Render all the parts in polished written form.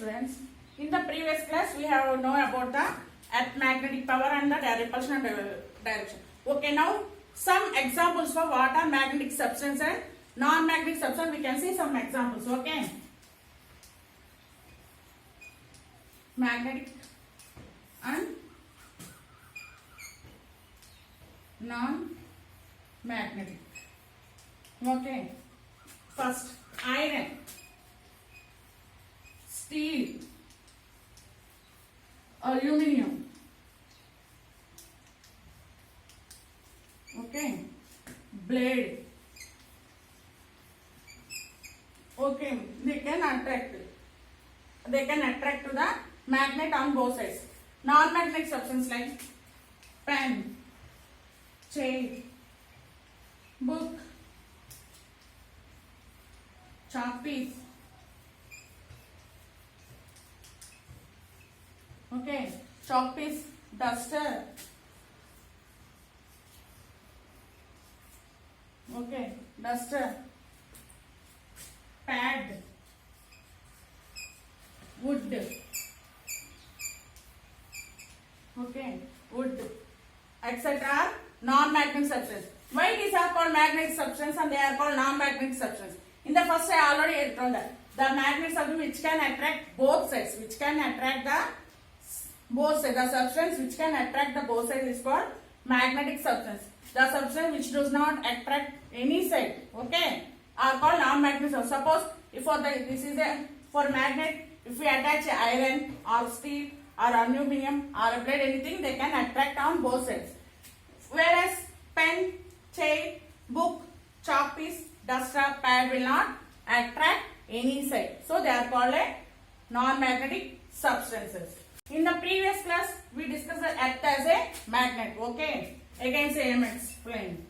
students. In the previous class, we have known about the earth magnetic power and the repulsion and direction. Okay, now some examples for what are magnetic substance and non-magnetic substance. We can see some examples. Okay, magnetic and non-magnetic. Okay, first iron, steel, aluminium. Okay, blade. Okay, they can attract to the magnet on both sides. Non-magnetic substance like pen, chair, book, chalk piece. Okay, chalk piece, duster. Okay, duster, pad, wood. Okay, wood, etc. Non-magnetic substance. Why these are called magnetic substance and they are called non-magnetic substance? In the first I already told that the magnet substance which can attract both sides, the substance which can attract the both sides is called magnetic substance. The substance which does not attract any side, okay, are called non-magnetic substance. Suppose if for magnet, if we attach iron or steel or aluminum or a blade, anything, they can attract on both sides. Whereas pen, chair, book, chalk piece, duster, pad will not attract any side. So they are called a non-magnetic substances. In the previous class, we discussed the earth as a magnet. Okay. Again, I am explain.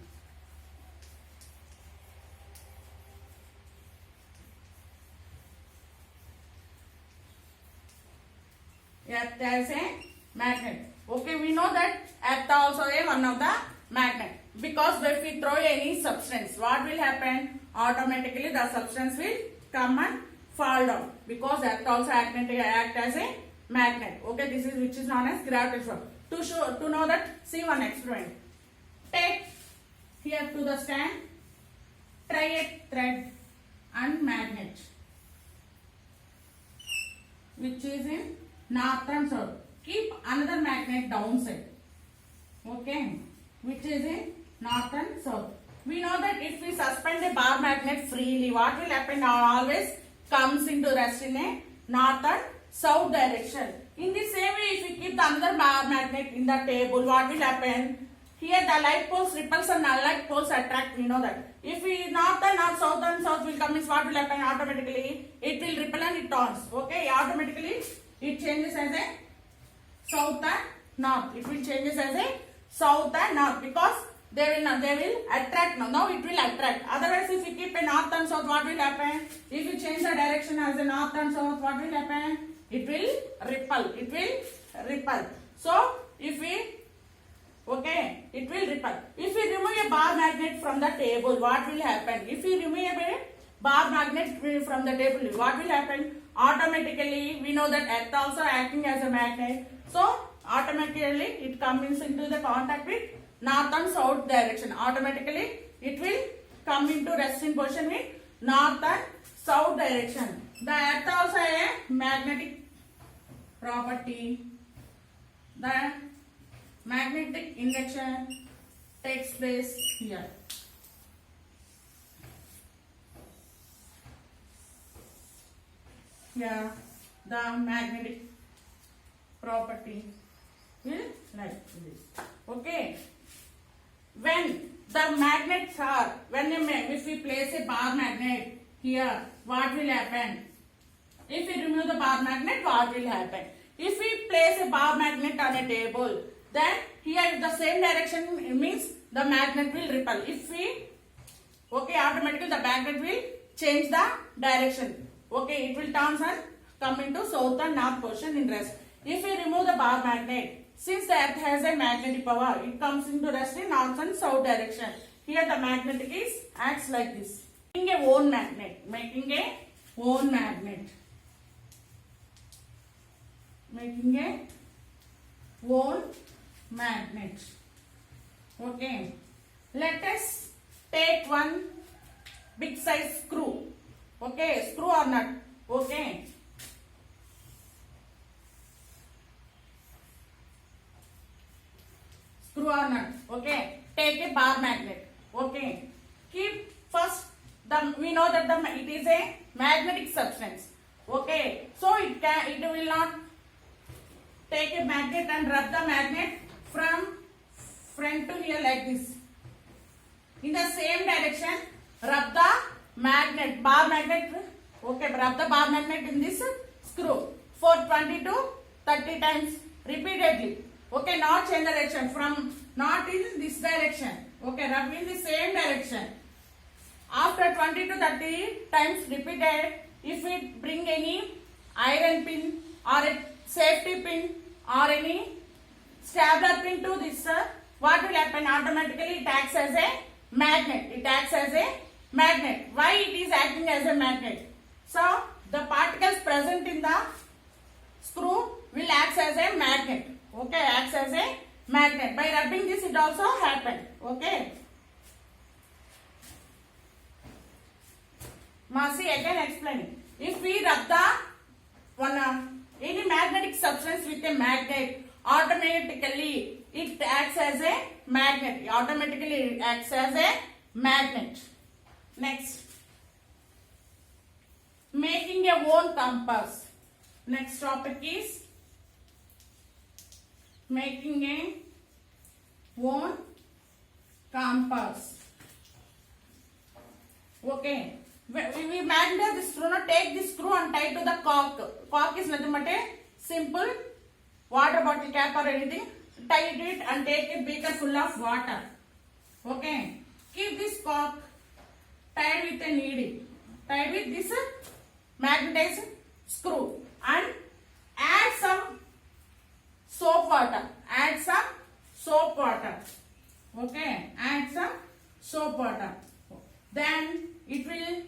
Earth as a magnet. Okay, we know that earth also is one of the magnet. Because if we throw any substance, what will happen? Automatically the substance will come and fall down. Because earth also act as a magnet. Okay, this is which is known as gravitational. To know that, see one experiment. Take here to the stand, try a thread and magnet which is in north and south. Keep another magnet downside, okay, which is in north and south. We know that if we suspend a bar magnet freely, what will happen? Always comes into rest in a north and south direction. In the same way, if we keep the another bar magnet in the table, what will happen? Here the light poles repulse and non-light poles attract. We know that. If we north and north, south and south will come, means what will happen? Automatically it will repel and it turns. Okay, automatically it changes as a south and north. It will changes as a south and north because they will attract. Now it will attract. Otherwise, if we keep a north and south, what will happen? If you change the direction as a north and south, what will happen? It will repel. It will repel. So if we it will repel. If we remove a bar magnet from the table, what will happen? If we remove a bar magnet from the table, what will happen? Automatically, we know that earth also acting as a magnet. So automatically it comes into the contact with north and south direction. Automatically it will come into resting position with north and south direction. The earth also a magnetic property. The magnetic induction takes place here. Here the magnetic property will like this. Okay. When the magnets are, if we place a bar magnet here, what will happen? If we remove the bar magnet, what will happen? If we place a bar magnet on a table, then here the same direction means the magnet will repel. If we, automatically the magnet will change the direction. Okay, it will turn and come into south and north position in rest. If we remove the bar magnet, since the earth has a magnetic power, it comes into rest in north and south direction. Here the magnetic acts like this. Making a own magnet. making a whole magnet. Okay, let us take one big size screw. Okay, screw or nut. Okay, screw or nut. Okay, take a bar magnet. Okay, keep first we know that it is a magnetic substance. Okay, so it will not take a magnet and rub the magnet from front to here like this. In the same direction, rub the magnet, bar magnet. Okay, rub the bar magnet in this screw for 20 to 30 times repeatedly. Okay, not change direction, from not in this direction. Okay, rub in the same direction. After 20 to 30 times repeated, if it bring any iron pin or a safety pin or any stapler pin to this, what will happen? Automatically it acts as a magnet. It acts as a magnet. Why it is acting as a magnet? So the particles present in the screw will act as a magnet. Okay, acts as a magnet. By rubbing this, it also happen. Okay. See again explaining. If we rub the any magnetic substance with a magnet, automatically it acts as a magnet. Automatically it acts as a magnet. Next, making a own compass. Next topic is making a own compass. Okay. We magnet the screw. Now take this screw and tie to the cork. Cork is nothing but a simple water bottle cap or anything. Tie it and take a beaker full of water. Okay. Keep this cork tied with a needle. Tied with this magnetized screw and add some soap water. Add some soap water. Okay. Add some soap water. Then it will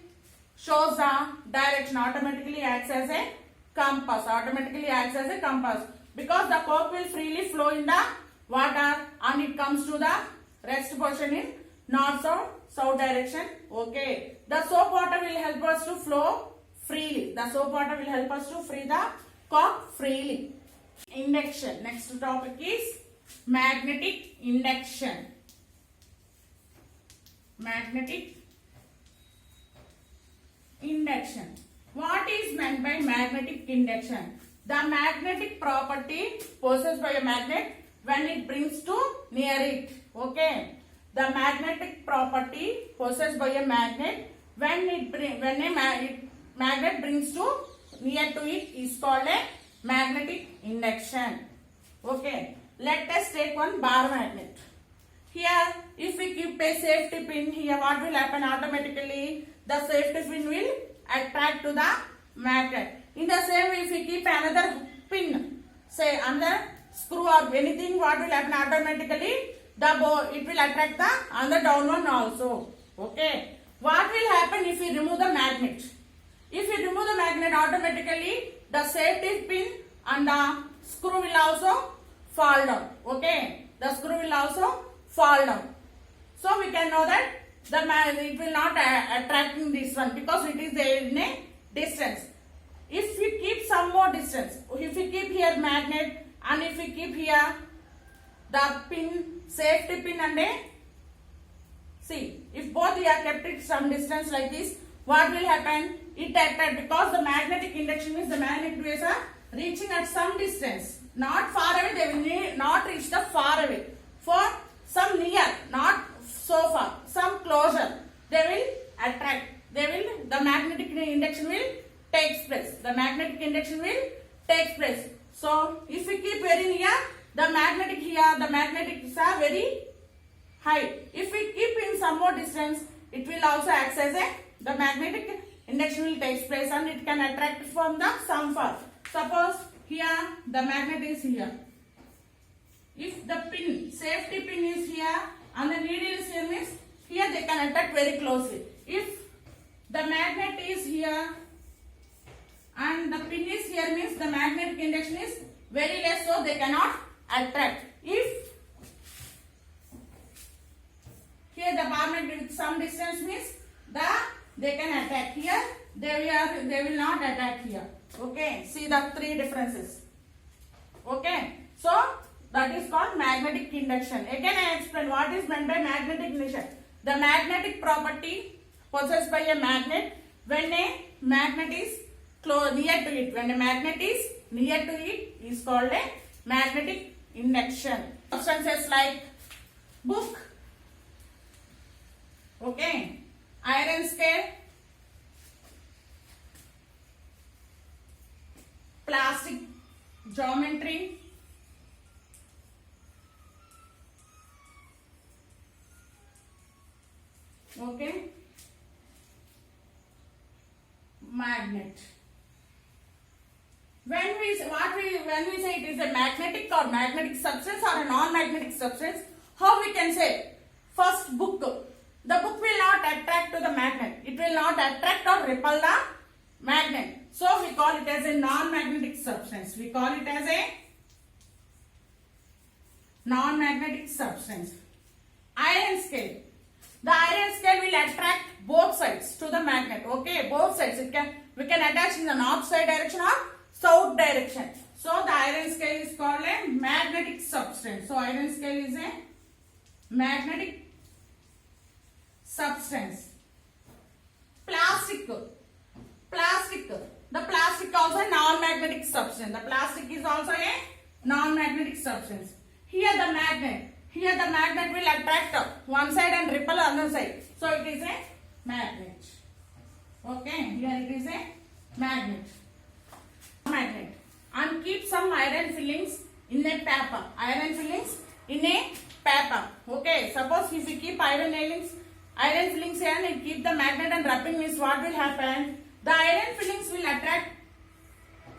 shows the direction. Automatically acts as a compass. Automatically acts as a compass because the cork will freely flow in the water and it comes to the rest position in north south direction. Okay, the soap water will help us to flow freely. The soap water will help us to free the cork freely. Induction. Next topic is magnetic induction. Magnetic induction. What is meant by magnetic induction? The magnetic property possessed by a magnet when it brings to near it. Okay. The magnetic property possessed by a magnet when a magnet brings to near to it is called a magnetic induction. Okay. Let us take one bar magnet. Here, if we keep a safety pin here, what will happen? Automatically the safety pin will attract to the magnet. In the same way, if we keep another pin, say another screw or anything, what will happen? Automatically it will attract the other down one also. Okay. What will happen if we remove the magnet? If we remove the magnet, automatically the safety pin and the screw will also fall down. Okay. The screw will also fall down. So we can know that it will not attracting this one because it is there in a distance. If we keep some more distance, if we keep here magnet and if we keep here the pin, safety pin and see, if both we are kept it some distance like this, what will happen? It attract because the magnetic induction means the magnetic waves are reaching at some distance. Not far away, they will not reach the far away. For some near, not so far, some closer, they will attract. The magnetic induction will take place. The magnetic induction will take place. So, if we keep very near, the magnetic here, the magnetics are very high. If we keep in some more distance, it will also act as the magnetic induction will take place and it can attract from the some far. Suppose here the magnet is here. If the pin, safety pin is here and the needle is here means here they can attract very closely. If the magnet is here and the pin is here means the magnetic induction is very less, so they cannot attract. If here the bar magnet with some distance means they can attack. Here they will not attack here. Okay, see the three differences. Okay, so that is called magnetic induction. Again I explain what is meant by magnetic induction. The magnetic property possessed by a magnet when a magnet is near to it. When a magnet is near to it is called a magnetic induction. Substances like book, okay, iron scale, plastic geometry, okay, magnet. When we say it is a magnetic or magnetic substance or a non-magnetic substance, how we can say? First, book. The book will not attract to the magnet. It will not attract or repel the magnet. So we call it as a non-magnetic substance. We call it as a non-magnetic substance. Iron scale. The iron scale will attract both sides to the magnet. Okay, both sides. We can attach in the north side direction or south direction. So the iron scale is called a magnetic substance. So iron scale is a magnetic substance. Plastic. The plastic also a non-magnetic substance. The plastic is also a non-magnetic substance. Here the magnet will attract one side and repel other side. So it is a magnet. Okay, here it is a magnet. And keep some iron fillings in a paper. Okay, suppose if you keep iron fillings here and keep the magnet and rubbing means what will happen? The iron fillings will attract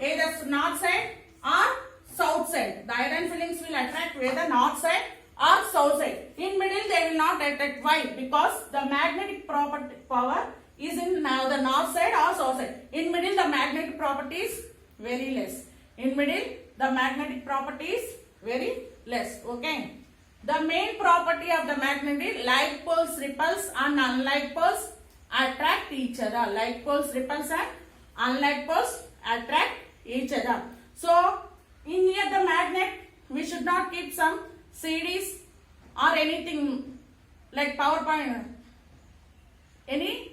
either north side or south side. The iron fillings will attract either north side or south side. In middle they will not attract. Why? Because the magnetic power is in now the north side or south side. In middle the magnetic property is very less. Okay. The main property of the magnet is like poles repels and unlike poles attract each other. Like poles repels and unlike poles attract each other. So in here the magnet we should not keep some CDs or anything like PowerPoint, any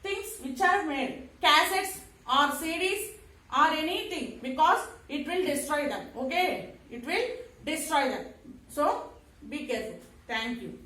things which are made, cassettes or CDs or anything, because it will destroy them. Okay, it will destroy them. So be careful. Thank you.